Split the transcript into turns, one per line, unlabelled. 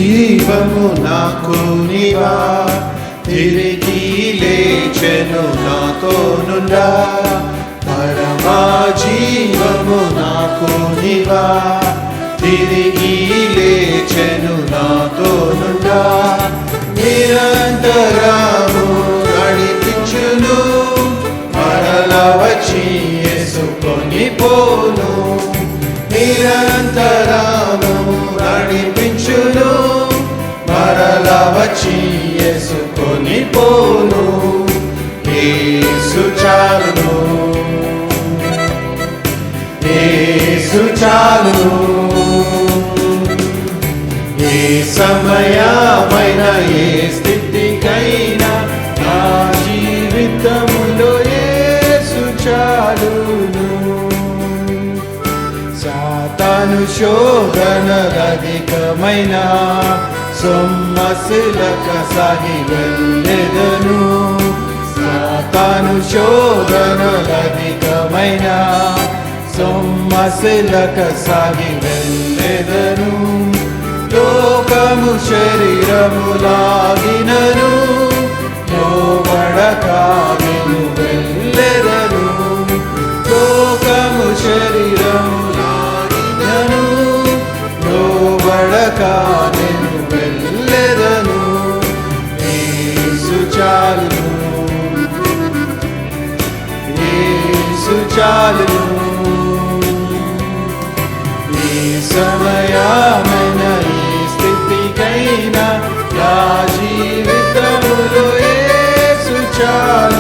జీవము నాకు నీవా, తిరిగి లేచెను నాతోనుండా. పరమా జీవము నాకు నీవా, తిరిగి లేచెను నాతోనుండా. నిరంతరము నడిపించును, మరల వచ్చి యేసుకొని పోను. నిరంతరము నడిపించును, మరల వచ్చి యేసుకొని పోను. యేసు చాలును, యేసు చాలును. ఏ సమయమైన ఏ స్థితికైనా నా జీవితములో యేసు చాలును. సాతాను శోధనలధికమైన సొమ్మసిలక సాగి వెళ్ళెదను. సాతాను శోధనలధికమైన సొమ్మసిలక సాగి వెళ్ళెదను. లోకము శరీరములాగినను లోబడక నేను వెళ్ళెదను. లోకము శరీరములాగినను లోబడక నేను వెళ్ళెదను. యేసు చాలును, యేసు చాలును. ఈ సమయమైన స్థితికైనా నా జీవితములో యేసు చాలును.